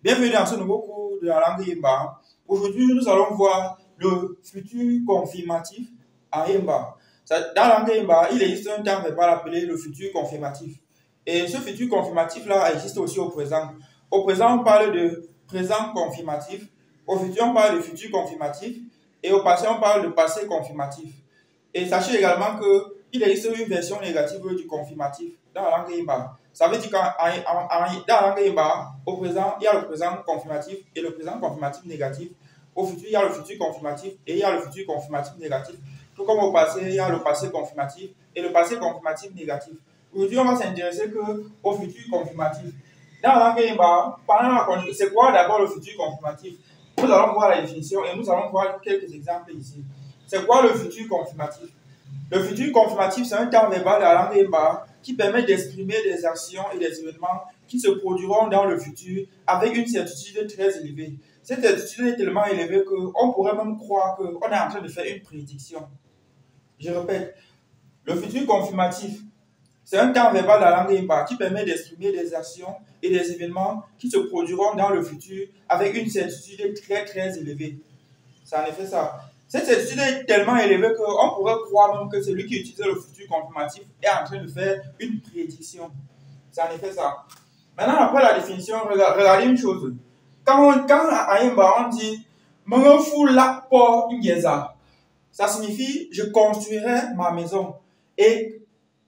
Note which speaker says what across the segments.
Speaker 1: Bienvenue dans ce nouveau cours de la langue Yemba. Aujourd'hui, nous allons voir le futur confirmatif en Yemba. Dans la langue Yemba, il existe un terme verbal appelé le futur confirmatif. Et ce futur confirmatif-là existe aussi au présent. Au présent, on parle de présent confirmatif. Au futur, on parle de futur confirmatif. Et au passé, on parle de passé confirmatif. Et sachez également qu'il existe une version négative du confirmatif dans la langue Yemba. Ça veut dire qu'en dans la langue Yemba, au présent, il y a le présent confirmatif et le présent confirmatif négatif. Au futur, il y a le futur confirmatif et il y a le futur confirmatif négatif. Tout comme au passé, il y a le passé confirmatif et le passé confirmatif négatif. Aujourd'hui, on va s'intéresser au futur confirmatif. Dans la langue Yemba, c'est quoi d'abord le futur confirmatif? Nous allons voir la définition et nous allons voir quelques exemples ici. C'est quoi le futur confirmatif? Le futur confirmatif, c'est un terme verbal de la langue Yemba qui permet d'exprimer des actions et des événements qui se produiront dans le futur avec une certitude très élevée. Cette certitude est tellement élevée qu'on pourrait même croire qu'on est en train de faire une prédiction. Je répète, le futur confirmatif, c'est un terme verbal de la langue Yemba qui permet d'exprimer des actions et des événements qui se produiront dans le futur avec une certitude très élevée. C'est en effet ça. Cette certitude est tellement élevée qu'on pourrait croire même que celui qui utilise le futur confirmatif est en train de faire une prédiction. C'est en effet ça. Maintenant, après la définition, regardez une chose. Quand à Yemba, on dit « M'enfou la por ingeza », ça signifie « je construirai ma maison ». Et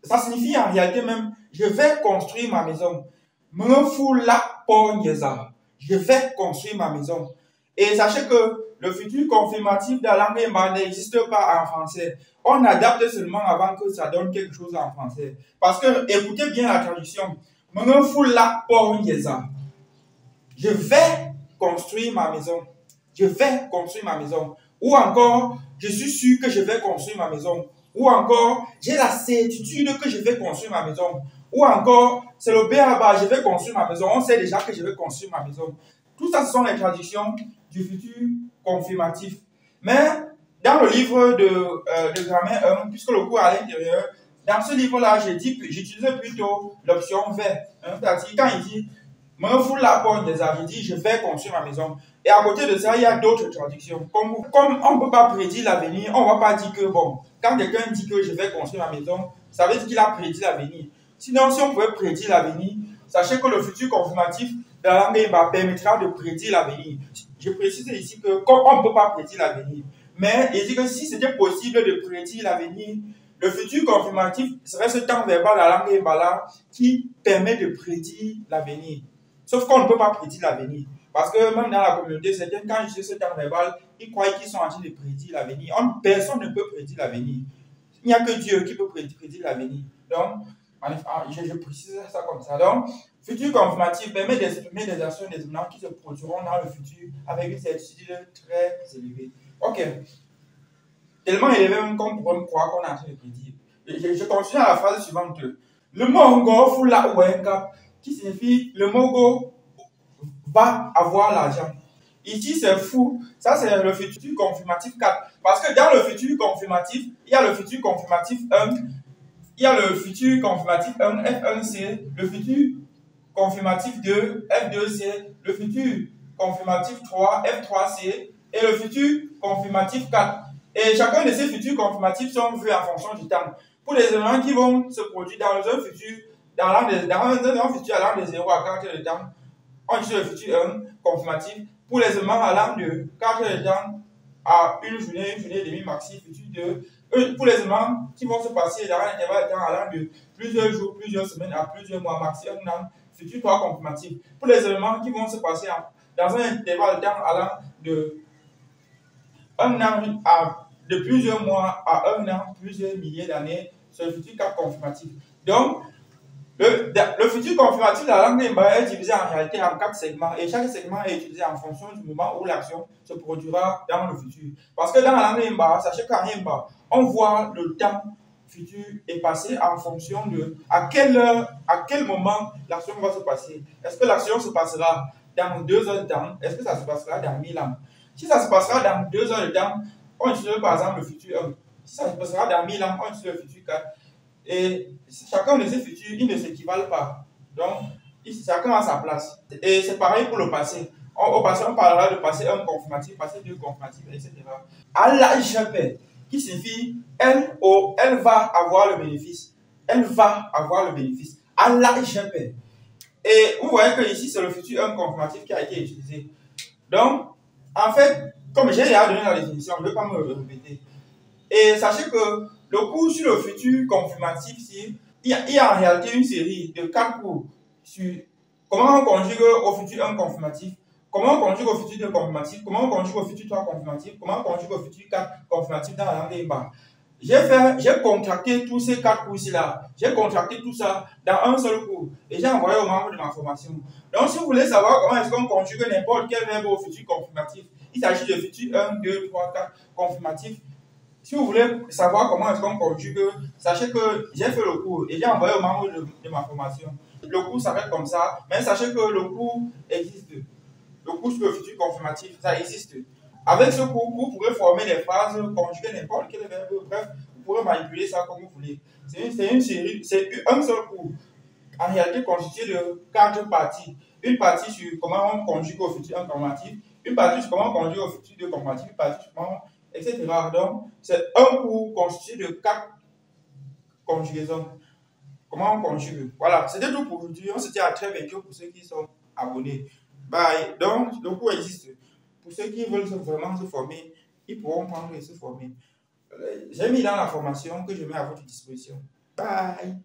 Speaker 1: ça signifie en réalité même « je vais construire ma maison ». M'enfou la por ingeza ». Je vais construire ma maison. Et sachez que le futur confirmatif dans la langue Yemba n'existe pas en français. On adapte seulement avant que ça donne quelque chose en français. Parce que, écoutez bien la traduction. Je vais construire ma maison. Je vais construire ma maison. Ou encore, je suis sûr que je vais construire ma maison. Ou encore, j'ai la certitude que je vais construire ma maison. Ou encore, c'est le béaba, je vais construire ma maison. On sait déjà que je vais construire ma maison. Tout ça, ce sont les traductions du futur confirmatif. Mais dans le livre de grammaire 1, puisque le cours est à l'intérieur, dans ce livre-là, j'utilisais plutôt l'option vers. C'est-à-dire, quand il dit « me fout la porte des arbres », je dis « je vais construire ma maison ». Et à côté de ça, il y a d'autres traductions. Comme on ne peut pas prédire l'avenir, on ne va pas dire que, bon, quand quelqu'un dit que je vais construire ma maison, ça veut dire qu'il a prédit l'avenir. Sinon, si on pouvait prédire l'avenir, sachez que le futur confirmatif de la langue Yemba permettra de prédire l'avenir. Je précise ici que comme on ne peut pas prédire l'avenir, mais il dit que si c'était possible de prédire l'avenir, le futur confirmatif serait ce temps verbal de la langue Yemba qui permet de prédire l'avenir. Sauf qu'on ne peut pas prédire l'avenir. Parce que même dans la communauté, certains, quand ils utilisent ce temps verbal, ils croient qu'ils sont en train de prédire l'avenir. Personne ne peut prédire l'avenir. Il n'y a que Dieu qui peut prédire l'avenir. Donc, je précise ça comme ça. Donc, futur confirmatif permet d'exprimer des actions et des événements qui se produiront dans le futur avec une certitude très élevée. Ok. Tellement élevé même qu'on pourrait me croire qu'on est en train de prédire. Je continue à la phrase suivante. Le mot go fula wenka, qui signifie le mot go va avoir l'argent. Ici, c'est fou. Ça, c'est le futur confirmatif 4. Parce que dans le futur confirmatif, il y a le futur confirmatif 1. Il y a le futur confirmatif 1, F1C, le futur confirmatif 2, F2C, le futur confirmatif 3, F3C, et le futur confirmatif 4. Et chacun de ces futurs confirmatifs sont vus en fonction du temps. Pour les éléments qui vont se produire dans un futur, dans un futur allant de 0 à 4 heures de temps, on utilise le futur 1 confirmatif. Pour les éléments allant de 4 heures de temps à une journée et demie maxi, futur 2. Pour les éléments qui vont se passer dans un intervalle de temps allant de plusieurs jours, plusieurs semaines à plusieurs mois maxi, un an, futur 3 confirmatif. Pour les éléments qui vont se passer dans un intervalle de temps allant de un an de plusieurs mois à un an, plusieurs milliers d'années, c'est le futur 4 confirmatif. Donc, le futur confirmatif de la langue Yemba est divisé en réalité en 4 segments et chaque segment est utilisé en fonction du moment où l'action se produira dans le futur. Parce que dans la langue Yemba, sachez qu'en Yemba, on voit le temps futur est passé en fonction de à quelle heure, à quel moment l'action va se passer. Est-ce que l'action se passera dans 2 heures de temps? Est-ce que ça se passera dans 1000 ans? Si ça se passera dans 2 heures de temps, on utilise par exemple le futur 1. Si ça se passera dans 1000 ans, on utilise le futur 4. Et chacun de ces futurs, ils ne s'équivalent pas. Donc, Chacun a sa place. Et c'est pareil pour le passé. Au passé, on parlera de passé 1 confirmatif, passé 2 confirmatif, etc. ALAJP, qui signifie elle va avoir le bénéfice. Elle va avoir le bénéfice. ALAJP. Et vous voyez que ici, c'est le futur 1 confirmatif qui a été utilisé. Donc, en fait, comme j'ai déjà donné la définition, je ne vais pas me répéter. Et sachez que le cours sur le futur confirmatif, il y a en réalité une série de 4 cours sur comment on conjugue au futur 1 confirmatif, comment on conjugue au futur 2 confirmatif, comment on conjugue au futur 3 confirmatif, comment on conjugue au futur 4 confirmatif dans la langue Imba. J'ai contracté tous ces 4 cours-ci-là. J'ai contracté tout ça dans un seul cours. Et j'ai envoyé aux membres de ma formation. Donc, si vous voulez savoir comment est-ce qu'on conjugue n'importe quel verbe au futur confirmatif, il s'agit de futur 1, 2, 3, 4 confirmatif. Si vous voulez savoir comment est-ce qu'on conjugue, sachez que j'ai fait le cours et j'ai envoyé aux membres de ma formation. Le cours s'appelle comme ça, mais sachez que le cours existe. Le cours sur le futur confirmatif, ça existe. Avec ce cours, vous pourrez former des phrases, conjuguer n'importe quel verbe, bref, vous pourrez manipuler ça comme vous voulez. C'est une série, c'est un seul cours, en réalité constitué de 4 parties. Une partie sur comment on conjugue au futur confirmatif, une partie sur comment on conjugue au futur de confirmatif, une partie sur comment, etc. Donc, c'est un cours constitué de 4 conjugaisons. Comment on conjugue. Voilà, c'était tout pour aujourd'hui. On se dit à très bientôt pour ceux qui sont abonnés. Bye. Donc, le cours existe. Pour ceux qui veulent vraiment se former, ils pourront prendre et se former. J'ai mis dans la formation que je mets à votre disposition. Bye.